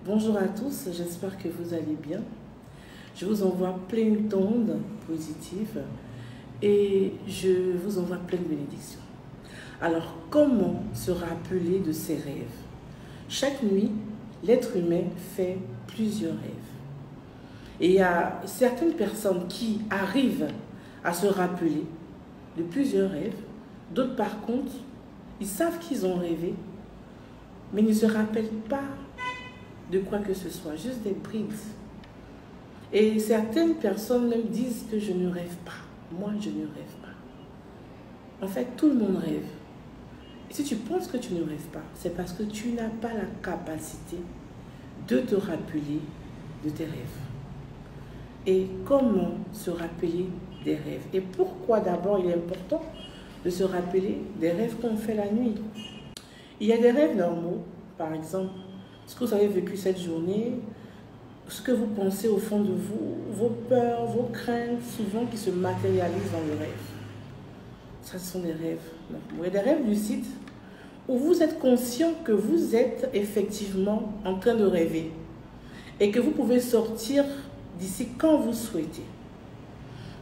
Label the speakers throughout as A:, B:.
A: Bonjour à tous, j'espère que vous allez bien. Je vous envoie plein d'ondes positives et je vous envoie plein de bénédictions. Alors, comment se rappeler de ses rêves? Chaque nuit, l'être humain fait plusieurs rêves. Et il y a certaines personnes qui arrivent à se rappeler de plusieurs rêves. D'autres, par contre, ils savent qu'ils ont rêvé, mais ne se rappellent pas de quoi que ce soit, juste des bribes. Et certaines personnes même disent que je ne rêve pas. Moi, je ne rêve pas. En fait, tout le monde rêve. Et si tu penses que tu ne rêves pas, c'est parce que tu n'as pas la capacité de te rappeler de tes rêves. Et comment se rappeler des rêves? Et pourquoi d'abord il est important de se rappeler des rêves qu'on fait la nuit? Il y a des rêves normaux, par exemple, ce que vous avez vécu cette journée, ce que vous pensez au fond de vous, vos peurs, vos craintes, souvent qui se matérialisent dans le rêve. Ça, ce sont des rêves normaux. Il y a des rêves lucides où vous êtes conscient que vous êtes effectivement en train de rêver et que vous pouvez sortir d'ici quand vous souhaitez.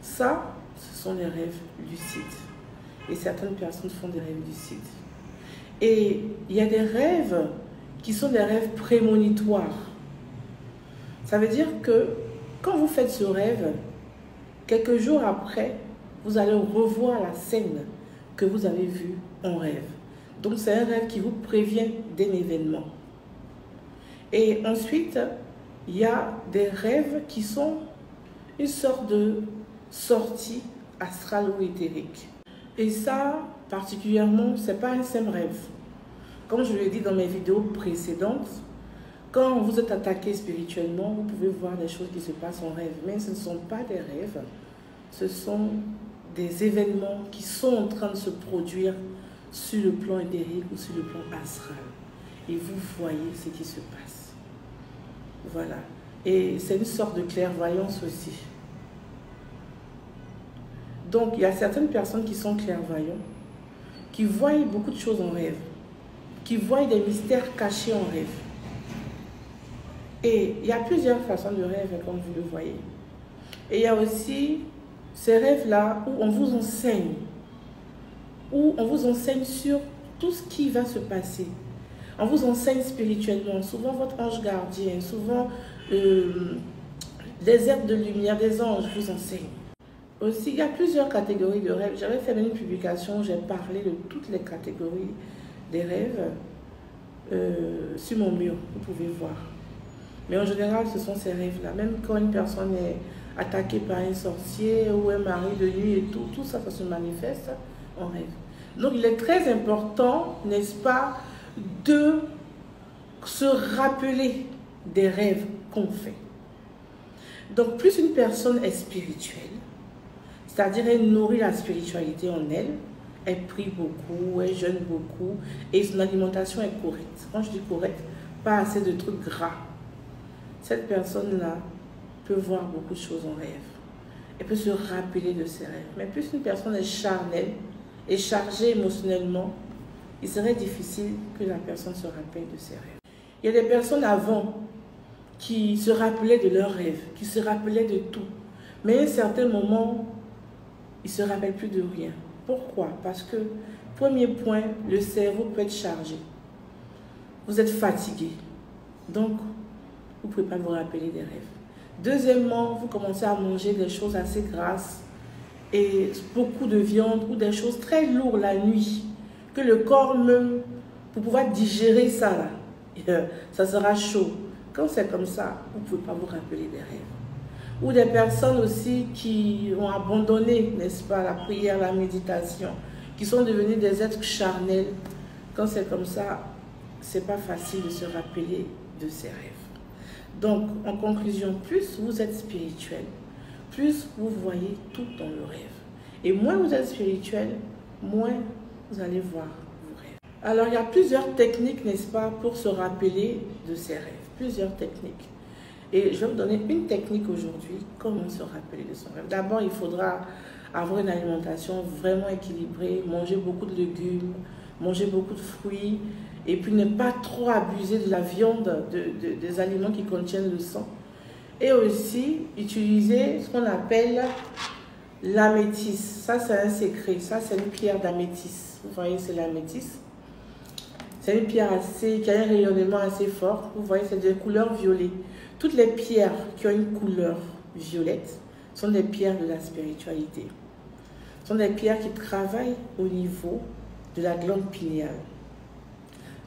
A: Ça, ce sont les rêves lucides. Et certaines personnes font des rêves lucides. Et il y a des rêves qui sont des rêves prémonitoires. Ça veut dire que quand vous faites ce rêve, quelques jours après, vous allez revoir la scène que vous avez vue en rêve. Donc c'est un rêve qui vous prévient d'un événement. Et ensuite, il y a des rêves qui sont une sorte de sortie astrale ou éthérique. Et ça, particulièrement, ce n'est pas un simple rêve. Comme je l'ai dit dans mes vidéos précédentes, quand vous êtes attaqué spirituellement, vous pouvez voir des choses qui se passent en rêve. Mais ce ne sont pas des rêves, ce sont des événements qui sont en train de se produire sur le plan éthérique ou sur le plan astral. Et vous voyez ce qui se passe. Voilà. Et c'est une sorte de clairvoyance aussi. Donc, il y a certaines personnes qui sont clairvoyantes, qui voient beaucoup de choses en rêve, qui voient des mystères cachés en rêve. Et il y a plusieurs façons de rêve, comme vous le voyez. Et il y a aussi ces rêves-là où on vous enseigne, sur tout ce qui va se passer. On vous enseigne spirituellement, souvent votre ange gardien, souvent des êtres de lumière, des anges vous enseignent. Aussi, il y a plusieurs catégories de rêves. J'avais fait une publication où j'ai parlé de toutes les catégories des rêves sur mon mur, vous pouvez voir. Mais en général, ce sont ces rêves-là. Même quand une personne est attaquée par un sorcier ou un mari de nuit et tout ça, ça se manifeste en rêve. Donc, il est très important, n'est-ce pas, de se rappeler des rêves qu'on fait. Donc, plus une personne est spirituelle, c'est-à-dire elle nourrit la spiritualité en elle, elle prie beaucoup, elle jeûne beaucoup et son alimentation est correcte. Quand je dis correcte, pas assez de trucs gras. Cette personne-là peut voir beaucoup de choses en rêve. Elle peut se rappeler de ses rêves. Mais plus une personne est charnelle et chargée émotionnellement, il serait difficile que la personne se rappelle de ses rêves. Il y a des personnes avant qui se rappelaient de leurs rêves, qui se rappelaient de tout. Mais à un certain moment, ils ne se rappellent plus de rien. Pourquoi? Parce que, premier point, le cerveau peut être chargé. Vous êtes fatigué. Donc, vous ne pouvez pas vous rappeler des rêves. Deuxièmement, vous commencez à manger des choses assez grasses et beaucoup de viande ou des choses très lourdes la nuit, que le corps même, pour pouvoir digérer ça, là, ça sera chaud. Quand c'est comme ça, vous ne pouvez pas vous rappeler des rêves. Ou des personnes aussi qui ont abandonné, n'est-ce pas, la prière, la méditation, qui sont devenus des êtres charnels. Quand c'est comme ça, ce n'est pas facile de se rappeler de ces rêves. Donc, en conclusion, plus vous êtes spirituel, plus vous voyez tout dans le rêve. Et moins vous êtes spirituel, moins vous allez voir vos rêves. Alors, il y a plusieurs techniques, n'est-ce pas, pour se rappeler de ces rêves. Plusieurs techniques. Et je vais vous donner une technique aujourd'hui, comment se rappeler de son rêve. D'abord, il faudra avoir une alimentation vraiment équilibrée, manger beaucoup de légumes, manger beaucoup de fruits Et puis ne pas trop abuser de la viande, des aliments qui contiennent le sang. Et aussi utiliser ce qu'on appelle l'améthyste. Ça, c'est un secret. Ça, c'est une pierre d'améthyste. Vous voyez, c'est l'améthyste. C'est une pierre qui a un rayonnement assez fort. Vous voyez, c'est de couleur violet. Toutes les pierres qui ont une couleur violette sont des pierres de la spiritualité. Ce sont des pierres qui travaillent au niveau de la glande pinéale.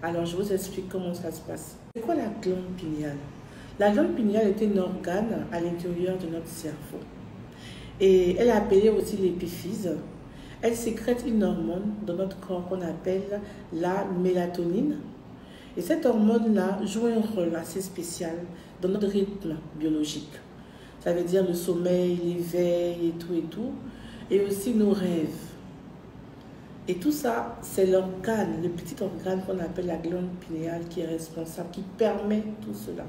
A: Alors, je vous explique comment ça se passe. C'est quoi la glande pinéale? La glande pinéale est un organe à l'intérieur de notre cerveau. Et elle est appelée aussi l'épiphyse. Elle sécrète une hormone dans notre corps qu'on appelle la mélatonine. Et cette hormone-là joue un rôle assez spécial dans notre rythme biologique. Ça veut dire le sommeil, l'éveil et tout. Et aussi nos rêves. Et tout ça, c'est l'organe, le petit organe qu'on appelle la glande pinéale qui est responsable, qui permet tout cela.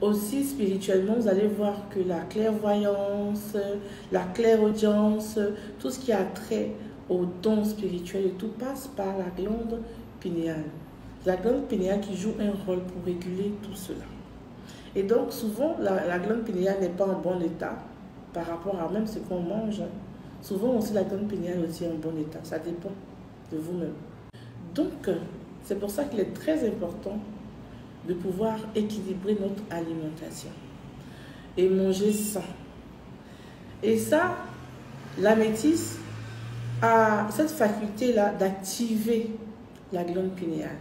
A: Aussi, spirituellement, vous allez voir que la clairvoyance, la clairaudience, tout ce qui a trait aux dons spirituels et tout passe par la glande pinéale. La glande pinéale qui joue un rôle pour réguler tout cela. Et donc, souvent, la glande pinéale n'est pas en bon état par rapport à même ce qu'on mange. Souvent aussi, la glande pinéale aussi est en bon état. Ça dépend de vous-même. Donc, c'est pour ça qu'il est très important de pouvoir équilibrer notre alimentation et manger sain. Et ça, l'améthyste a cette faculté-là d'activer la glande pinéale.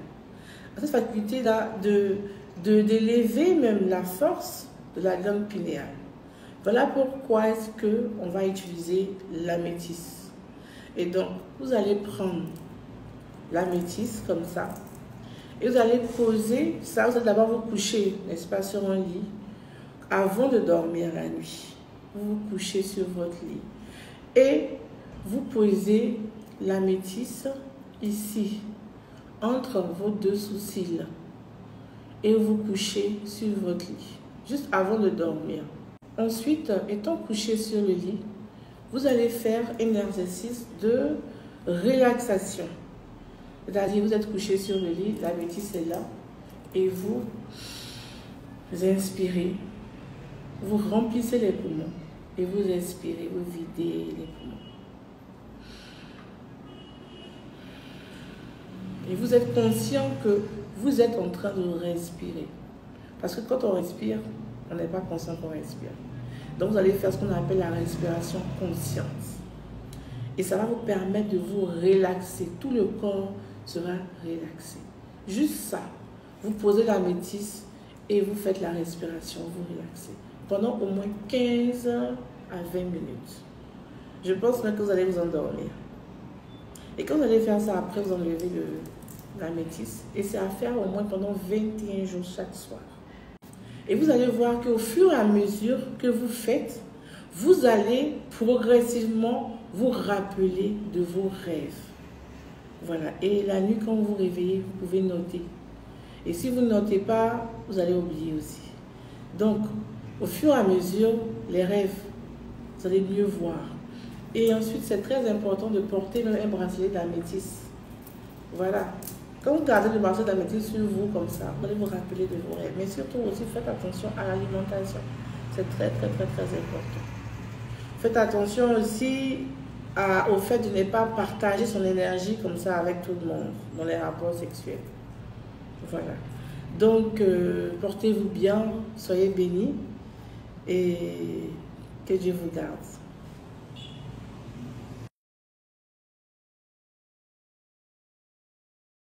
A: Cette faculté-là d'élever même la force de la glande pinéale. Voilà pourquoi est-ce qu'on va utiliser l'améthyste. Et donc, vous allez prendre l'améthyste comme ça. Et vous allez poser ça, vous allez d'abord vous coucher, n'est-ce pas, sur un lit, avant de dormir la nuit. Vous vous couchez sur votre lit. Et vous posez l'améthyste ici, entre vos deux sourcils. Et vous couchez sur votre lit, juste avant de dormir. Ensuite, étant couché sur le lit, vous allez faire un exercice de relaxation. C'est-à-dire, vous êtes couché sur le lit, l'améthyste est là, et vous inspirez, vous remplissez les poumons, et vous expirez, vous videz les poumons. Et vous êtes conscient que vous êtes en train de respirer. Parce que quand on respire, on n'est pas conscient qu'on respire. Donc, vous allez faire ce qu'on appelle la respiration consciente. Et ça va vous permettre de vous relaxer. Tout le corps sera relaxé. Juste ça. Vous posez l'améthyste et vous faites la respiration, vous relaxez. Pendant au moins 15 à 20 minutes. Je pense même que vous allez vous endormir. Et quand vous allez faire ça, après vous enlevez l'améthyste. Et c'est à faire au moins pendant 21 jours chaque soir. Et vous allez voir qu'au fur et à mesure que vous faites, vous allez progressivement vous rappeler de vos rêves. Voilà. Et la nuit, quand vous vous réveillez, vous pouvez noter. Et si vous ne notez pas, vous allez oublier aussi. Donc, au fur et à mesure, les rêves, vous allez mieux voir. Et ensuite, c'est très important de porter un bracelet d'améthyste. Voilà. Quand vous gardez le bracelet d'améthyste sur vous comme ça, vous allez vous rappeler de vos rêves. Mais surtout aussi, faites attention à l'alimentation. C'est très important. Faites attention aussi au fait de ne pas partager son énergie comme ça avec tout le monde dans les rapports sexuels. Voilà. Donc, portez-vous bien, soyez bénis et que Dieu vous garde.